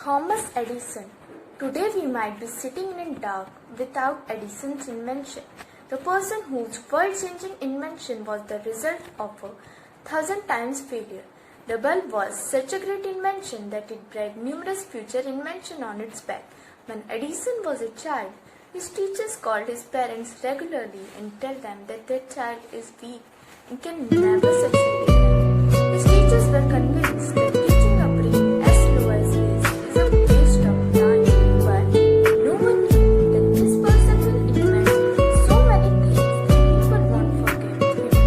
Thomas Edison. Today we might be sitting in a dark without Edison's invention. The person whose world-changing invention was the result of 1,000 times failure. The bulb was such a great invention that it bred numerous future inventions on its back. When Edison was a child, his teachers called his parents regularly and tell them that their child is weak and can never succeed in life. His teachers were convinced that teaching a brain as slow as his is a waste of time, but no one knew that this person will invent so many things that people won't forget him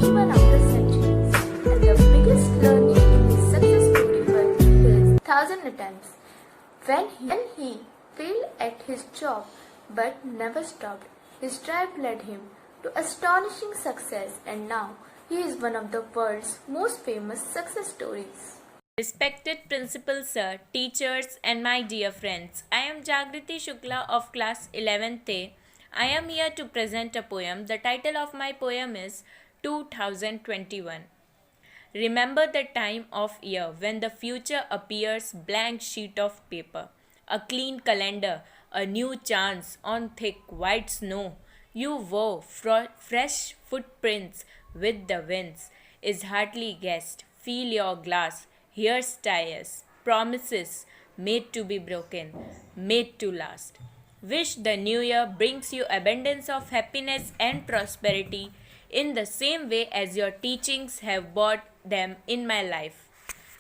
even after centuries. And the biggest learning in his success story was his 1,000 attempts. When he failed at his job but never stopped, his drive led him to astonishing success, and now he is one of the world's most famous success stories. Respected Principal Sir, teachers and my dear friends, I am Jagriti Shukla of class 11th A. I am here to present a poem. The title of my poem is 2021. Remember the time of year when the future appears blank sheet of paper, a clean calendar, a new chance on thick white snow. You wore fresh footprints with the winds, is hardly guessed. Feel your glass, here's tires, promises made to be broken, made to last. Wish the new year brings you abundance of happiness and prosperity in the same way as your teachings have brought them in my life.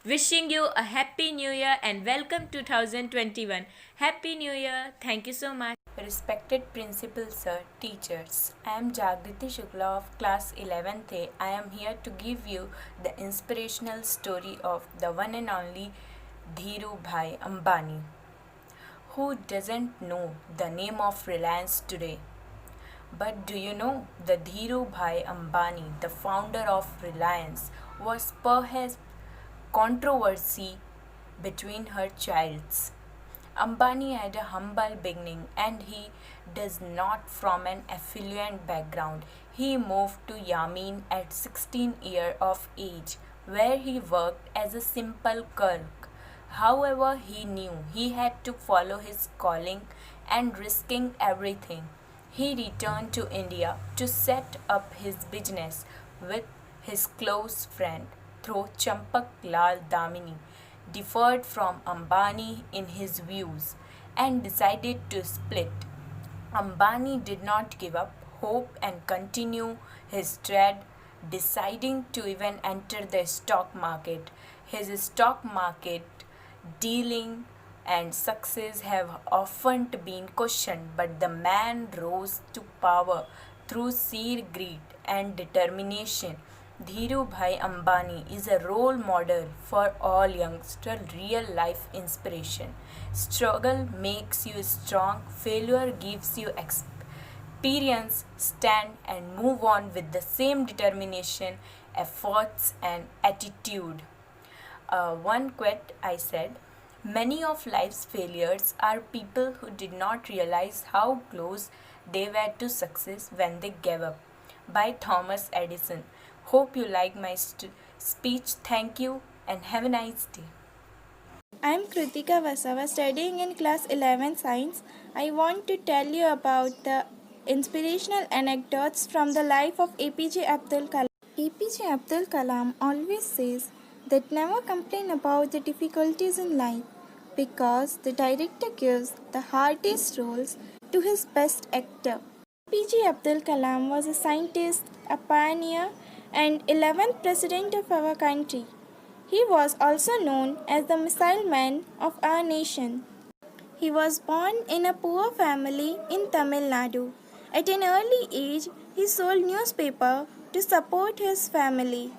Wishing you a happy new year and welcome 2021. Happy New Year. Thank you so much. Respected Principal Sir, teachers, I am Jagriti Shukla of class 11th A. I am here to give you the inspirational story of the one and only Dhirubhai Ambani. Who doesn't know the name of Reliance today? But do you know the Dhirubhai Ambani, the founder of Reliance, was perhaps controversy between her childs. Ambani had a humble beginning and he does not from an affluent background. He moved to Yamen at 16 years of age, where he worked as a simple clerk. However, he knew he had to follow his calling and risking everything. He returned to India to set up his business with his close friend, though Champak Lal Damini differed from Ambani in his views and decided to split. Ambani did not give up hope and continue his trade, deciding to even enter the stock market. His stock market dealing and success have often been questioned, but the man rose to power through sheer greed and determination. Dhirubhai Ambani is a role model for all youngsters, real life inspiration. Struggle makes you strong, failure gives you experience. Stand and move on with the same determination, efforts and attitude. One quote I said, many of life's failures are people who did not realize how close they were to success when they gave up. By Thomas Edison. Hope you like my speech. Thank you and have a nice day. I am Preeti Shrivastava, studying in class 11 science. I want to tell you about the inspirational anecdotes from the life of APJ Abdul Kalam. APJ Abdul Kalam always says that never complain about the difficulties in life because the director gives the hardest roles to his best actor. APJ Abdul Kalam was a scientist, a pioneer, and 11th President of our country. He was also known as the Missile Man of our nation. He was born in a poor family in Tamil Nadu. At an early age, he sold newspaper to support his family.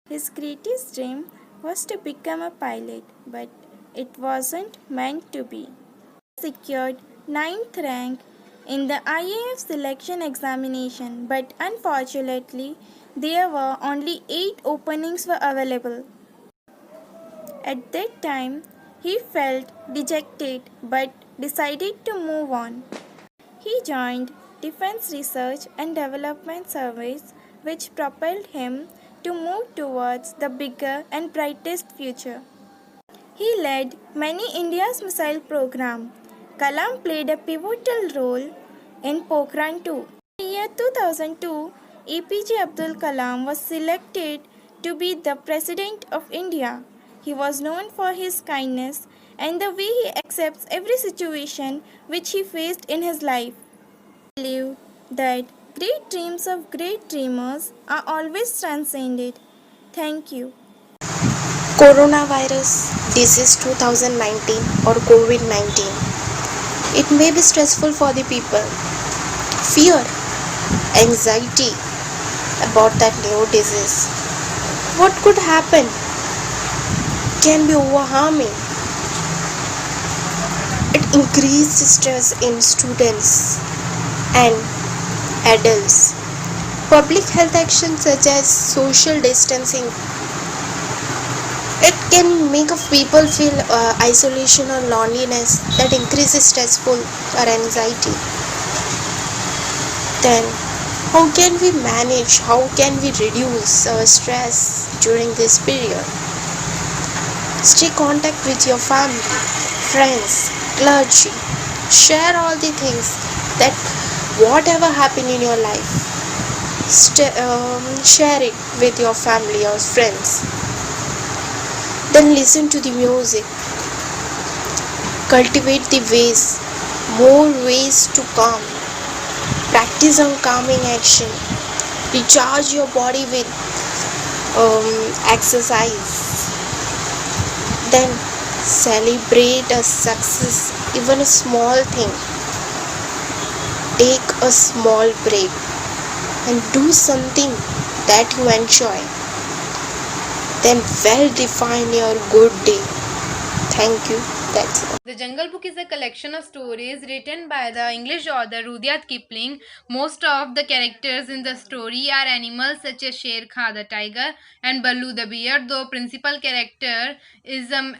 His greatest dream was to become a pilot, but it wasn't meant to be. He secured 9th rank in the IAF selection examination, but unfortunately, there were only 8 openings were available. At that time, he felt dejected but decided to move on. He joined Defense Research and Development Service, which propelled him to move towards the bigger and brightest future. He led many India's missile program. Kalam played a pivotal role in Pokhran too. In the year 2002, APJ Abdul Kalam was selected to be the President of India. He was known for his kindness and the way he accepts every situation which he faced in his life. I believe that great dreams of great dreamers are always transcended. Thank you. Coronavirus disease 2019 or COVID-19. It may be stressful for the people. Fear, anxiety about that new disease. What could happen? Can be overwhelming. It increases stress in students and adults. Public health actions such as social distancing, it can make of people feel isolation or loneliness that increases stressful or anxiety. Then how can we manage, how can we reduce our stress during this period? Stay contact with your family, friends, clergy. Share all the things that whatever happened in your life. Share it with your family or friends. Then listen to the music. Cultivate the ways, more ways to calm. Practice on calming action. Recharge your body with exercise. Then celebrate a success, even a small thing. Take a small break and do something that you enjoy. Then well define your good day. Thank you. That's it. The Jungle Book is a collection of stories written by the English author Rudyard Kipling. Most of the characters in the story are animals such as Sher Khan the tiger and Baloo the bear, though principal character is a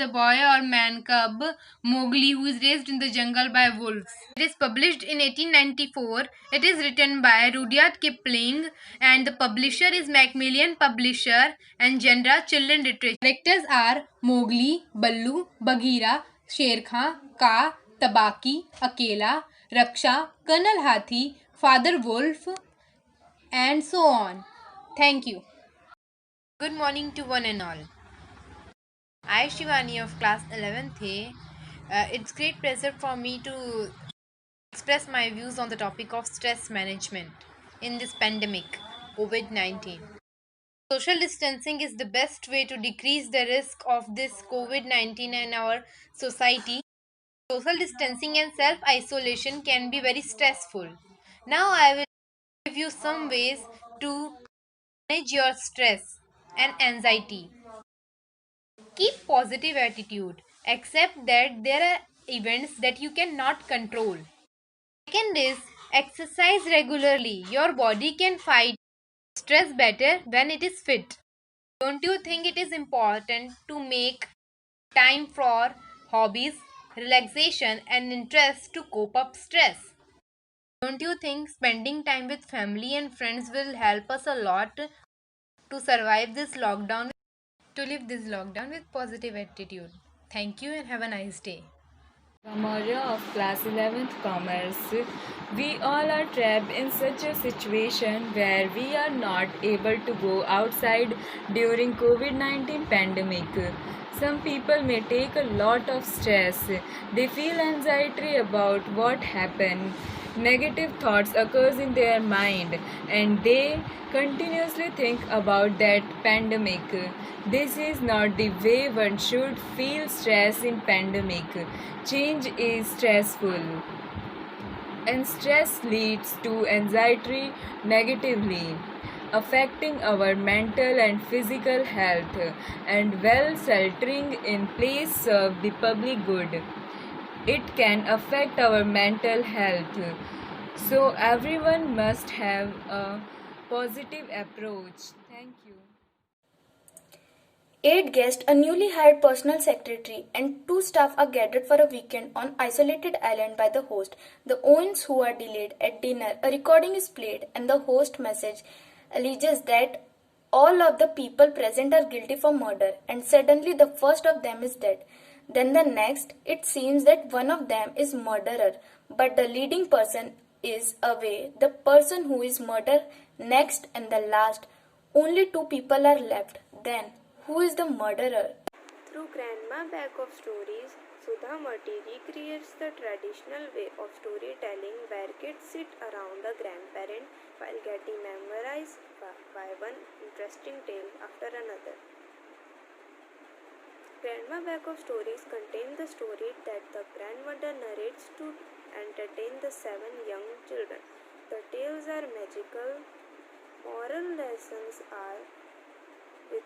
boy or man cub, Mowgli, who is raised in the jungle by wolves. It is published in 1894. It is written by Rudyard Kipling and the publisher is Macmillan Publisher and genre children literature. Characters are Mowgli, Baloo, Bagheera, Sher Khan, Kaa, Tabaki, Akela, Raksha, Colonel Hathi, Father Wolf, and so on. Thank you. Good morning to one and all. I, Shivani of class 11th A. It's great pleasure for me to express my views on the topic of stress management in this pandemic, COVID-19. Social distancing is the best way to decrease the risk of this COVID-19 in our society. Social distancing and self-isolation can be very stressful. Now I will give you some ways to manage your stress and anxiety. Keep positive attitude. Accept that there are events that you cannot control. Second is exercise regularly. Your body can fight stress better when it is fit. Don't you think it is important to make time for hobbies, relaxation, and interests to cope up stress? Don't you think spending time with family and friends will help us a lot to survive this lockdown? To live this lockdown with positive attitude. Thank you and have a nice day. Maurya of class 11th Commerce, we all are trapped in such a situation where we are not able to go outside during COVID-19 pandemic. Some people may take a lot of stress. They feel anxiety about what happened. Negative thoughts occurs in their mind and they continuously think about that pandemic. This is not the way one should feel stress in pandemic. Change is stressful and stress leads to anxiety negatively, affecting our mental and physical health and well sheltering in place of the public good. It can affect our mental health. So everyone must have a positive approach. Thank you. 8 guests, a newly hired personal secretary, and 2 staff are gathered for a weekend on isolated island by the host. The Owens who are delayed at dinner, a recording is played, and the host message alleges that All of the people present are guilty for murder, and suddenly the first of them is dead. Then the next, it seems that one of them is murderer, but the leading person is away, the person who is murdered next and the last. Only two people are left. Then, who is the murderer? Through Grandma Bag of Stories, Sudha Murty recreates the traditional way of storytelling where kids sit around the grandparent while getting memorized by one interesting tale after another. Grandma Bag of Stories contain the story that the grandmother narrates to entertain the 7 young children. The tales are magical. Moral lessons are with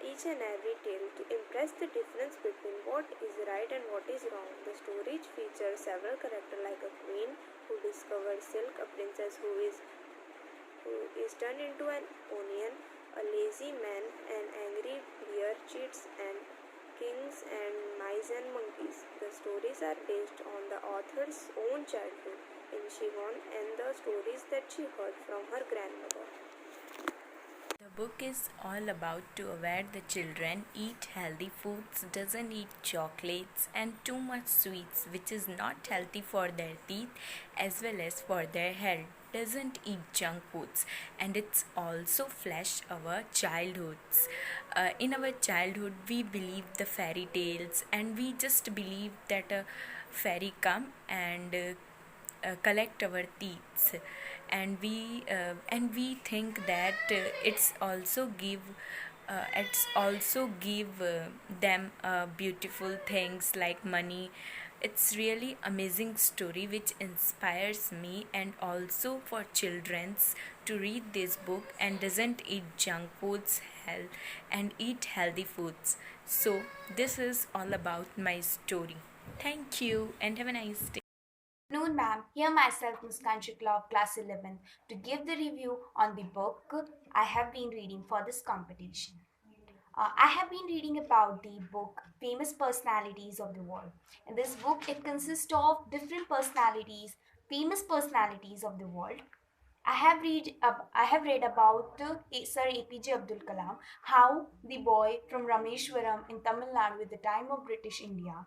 each and every tale to impress the difference between what is right and what is wrong. The stories feature several characters like a queen who discovers silk, a princess who is turned into an onion, a lazy man, an angry bear, cheats and kings and mice and monkeys. The stories are based on the author's own childhood in Shivon and the stories that she heard from her grandmother. The book is all about to aware the children eat healthy foods, doesn't eat chocolates and too much sweets, which is not healthy for their teeth as well as for their health. Doesn't eat junk foods, and it's also flash our childhoods. In our childhood, we believed the fairy tales, and we just believed that a fairy come and collect our teeth, and we think that it's also give them beautiful things like money. It's really amazing story which inspires me, and also for childrens to read this book and doesn't eat junk foods and eat healthy foods. So this is all about my story. Thank you and have a nice day. Noon, ma'am. Here myself, Muskan Shukla of class 11, to give the review on the book I have been reading for this competition. I have been reading about the book Famous Personalities of the World. In this book, it consists of different personalities, famous personalities of the world. I have read about Sir APJ Abdul Kalam, how the boy from Rameshwaram in Tamil Nadu at the time of British India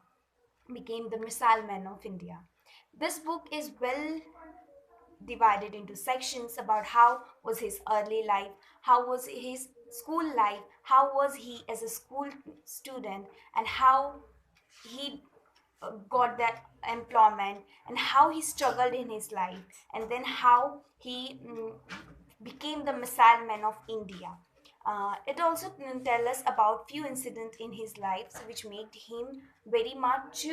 became the missile man of India. This book is well divided into sections about how was his early life, how was his school life, how was he as a school student, and how he got that employment, and how he struggled in his life, and then how he became the missile man of India. It also tells us about few incidents in his life which made him very much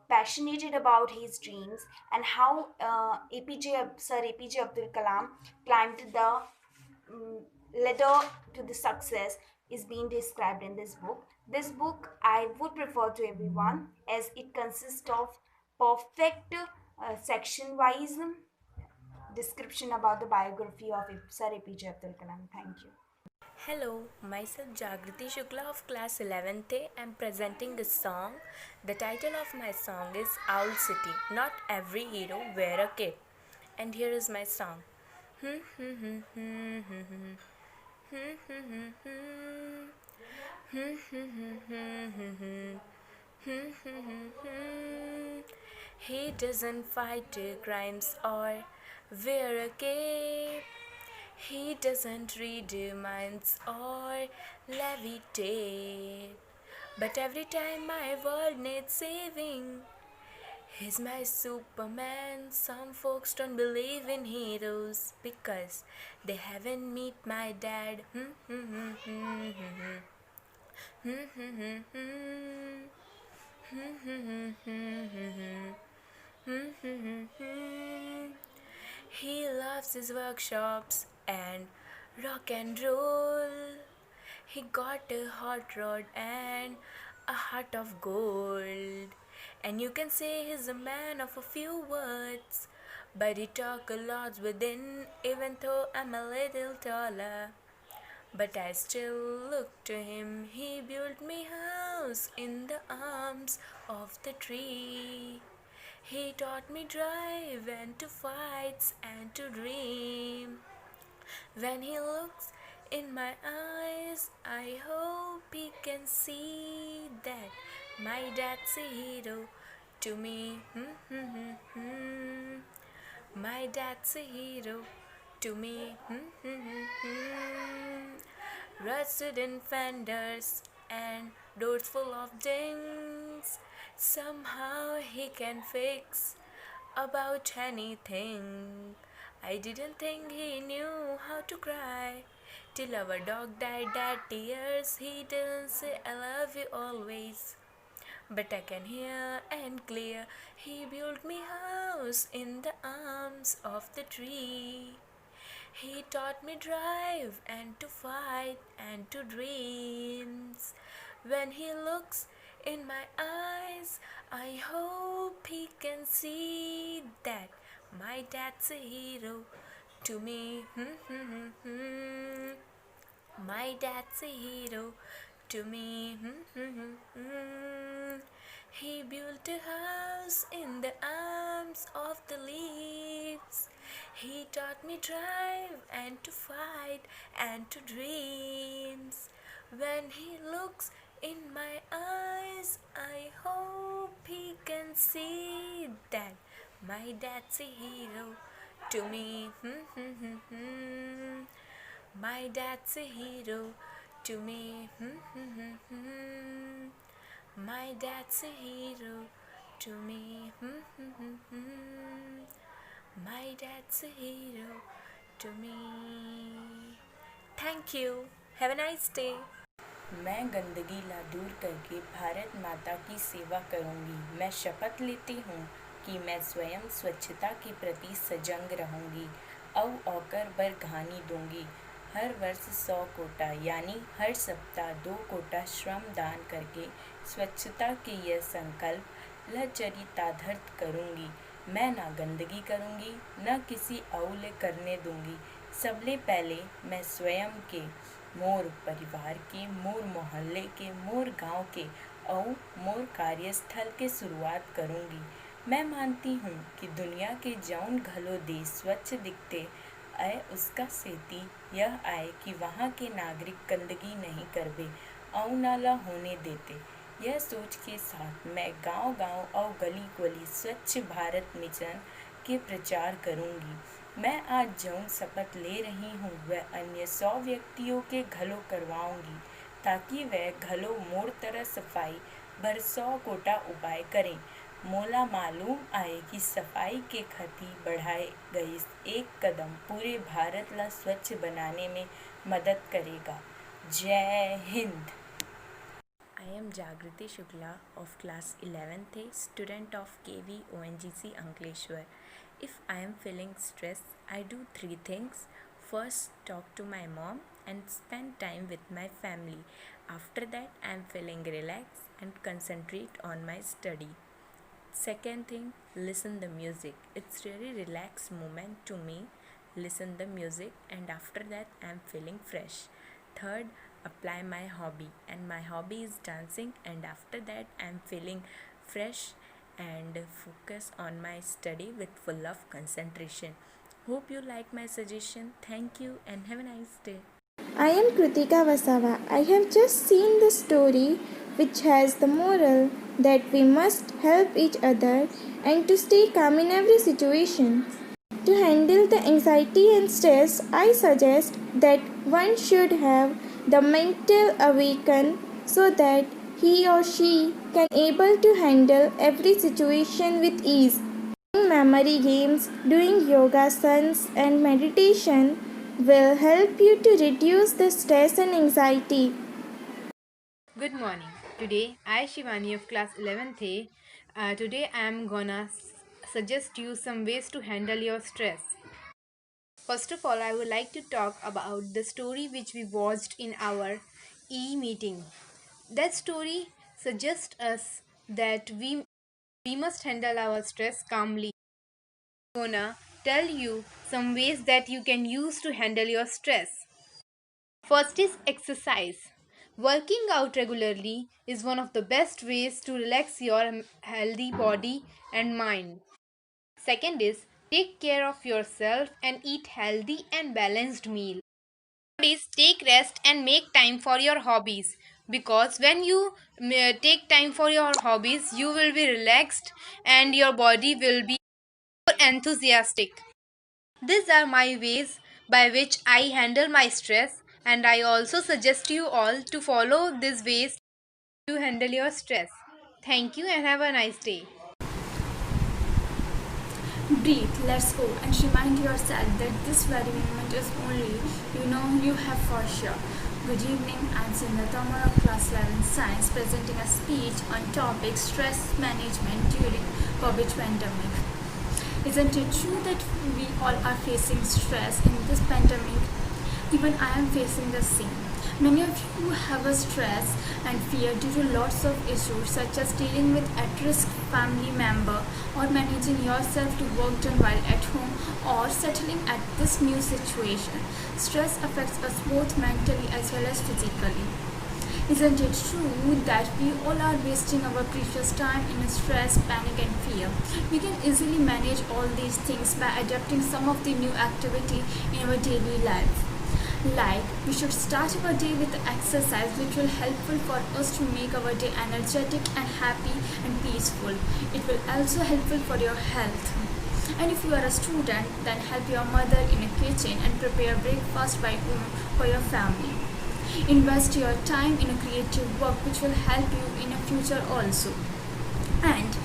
passionate about his dreams, and how Sir APJ Abdul Kalam climbed the ladder to the success is being described in this book. This book I would prefer to everyone as it consists of perfect section wise description about the biography of Sir APJ Abdul Kalam. Thank you. Hello, myself Jagriti Shukla of class 11th A. I'm presenting a song. The title of my song is Owl City. Not every hero wear a cape. And here is my song. He doesn't fight crimes or wear a cape. He doesn't read minds or levitate. But every time my world needs saving, he's my Superman. Some folks don't believe in heroes because they haven't met my dad. He loves his workshops and rock and roll. He got a hot rod and a heart of gold. And you can say he's a man of a few words, but he talk a lot within, even though I'm a little taller. But I still look to him. He built me house in the arms of the tree. He taught me drive and to fights and to dream. When he looks, in my eyes. I hope he can see that my dad's a hero to me. My dad's a hero to me. Rusted in fenders and doors full of dings. Somehow he can fix about anything. I didn't think he knew how to cry. Till our dog died that tears, he didn't say I love you always. But I can hear and clear, he built me house in the arms of the tree. He taught me drive and to fight and to dreams. When he looks in my eyes, I hope he can see that my dad's a hero to me. My dad's a hero to me. He built a house in the arms of the leaves. He taught me drive and to fight and to dreams. When he looks in my eyes, I hope he can see that my dad's a hero to me. My dad's a hero to me. My dad's a hero to me. My dad's a hero to me. Thank you. Have a nice day. मैं गंदगी ला दूर करके भारत माता की सेवा करूंगी। मैं शपथ लेती हूँ कि मैं स्वयं स्वच्छता के प्रति सजग रहूंगी। अब औकर बरघानी दूंगी। हर वर्ष 100 कोटा यानी हर सप्ताह 2 कोटा श्रम दान करके स्वच्छता के यह संकल्प लचरितार्थ करूंगी। मैं ना गंदगी करूंगी, न किसी औले करने दूंगी। सबले पहले मैं स्वयं के, मोर परिवार के, मोर मोहल्ले के, मोर गांव के और मोर कार्यस्थल के शुरुआत करूंगी। मैं मानती हूँ कि दुनिया के जौन घलो देश स्वच्छ दिखते आए उसका सेती यह आए कि वहाँ के नागरिक गंदगी नहीं करबे और नाला होने देते। यह सोच के साथ मैं गांव-गांव और गली-गली स्वच्छ भारत मिशन के प्रचार करूंगी। मैं आज जौन शपथ ले रही हूँ वह अन्य 100 व्यक्तियों के घलो करवाऊंगी ताकि वह घलो मोर तरह सफाई भर 100 कोटा उपाय करें। मोला मालूम आए कि सफाई के खती बढ़ाए गई एक कदम पूरे भारत ला स्वच्छ बनाने में मदद करेगा। जय Hind. I am Jagriti Shukla of class 11th A, student of KV Ongc Ankleshwar. If I am feeling stressed, I do 3 things. First, talk to my mom and spend time with my family. After that, I am feeling relaxed and concentrate on my study. Second thing, listen the music. It's really relaxed moment to me. Listen the music and after that I am feeling fresh. Third, apply my hobby and my hobby is dancing and after that I am feeling fresh and focus on my study with full of concentration. Hope you like my suggestion. Thank you and have a nice day. I am Preeti Shrivastava. I have just seen the story which has the moral that we must help each other and to stay calm in every situation. To handle the anxiety and stress, I suggest that one should have the mental awaken so that he or she can able to handle every situation with ease. Playing memory games, doing yoga asans and meditation will help you to reduce the stress and anxiety. Good morning. Today I Shivani of class 11th A. Today I am gonna suggest you some ways to handle your stress. First of all, I would like to talk about the story which we watched in our e-meeting. That story suggests us that we must handle our stress calmly. I'm gonna tell you some ways that you can use to handle your stress. First is exercise. Working out regularly is one of the best ways to relax your healthy body and mind. Second is take care of yourself and eat healthy and balanced meal. Third studies, take rest and make time for your hobbies. Because when you take time for your hobbies, you will be relaxed and your body will be more enthusiastic. These are my ways by which I handle my stress, and I also suggest you all to follow these ways to handle your stress. Thank you and have a nice day. Breathe, let's go, and remind yourself that this very moment is only you have for sure. Good evening, I'm Sindha Tomar of Class 11 Science, presenting a speech on topic stress management during COVID pandemic. Isn't it true that we all are facing stress in this pandemic? Even I am facing the same. Many of you have a stress and fear due to lots of issues such as dealing with at-risk family member or managing yourself to work done while at home or settling at this new situation. Stress affects us both mentally as well as physically. Isn't it true that we all are wasting our precious time in stress, panic and fear? We can easily manage all these things by adapting some of the new activity in our daily life. Like, we should start our day with exercise which will helpful for us to make our day energetic and happy and peaceful. It will also helpful for your health. And if you are a student, then help your mother in a kitchen and prepare breakfast by home for your family. Invest your time in a creative work which will help you in the future also. And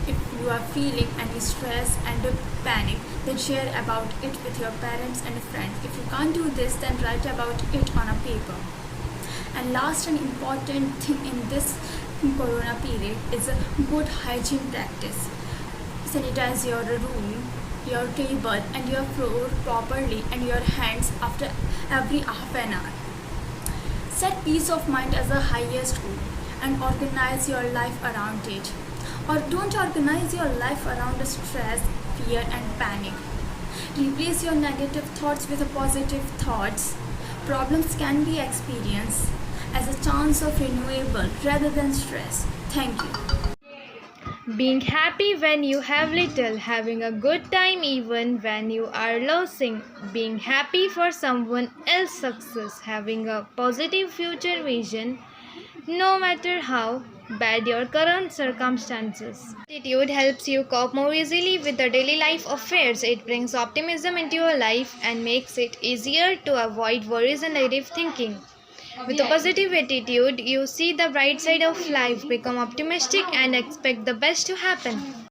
if you are feeling any stress and panic, then share about it with your parents and friends. If you can't do this, then write about it on a paper. And last and important thing in this corona period is a good hygiene practice. Sanitize your room, your table and your floor properly and your hands after every half an hour. Set peace of mind as the highest goal and organize your life around it. Or don't organize your life around stress, fear and panic. Replace your negative thoughts with positive thoughts. Problems can be experienced as a chance of renewable rather than stress. Thank you. Being happy when you have little, having a good time even when you are losing, being happy for someone else's success, having a positive future vision, no matter how bad your current circumstances. Attitude helps you cope more easily with the daily life affairs. It brings optimism into your life and makes it easier to avoid worries and negative thinking. With a positive attitude, you see the bright side of life, become optimistic, and expect the best to happen.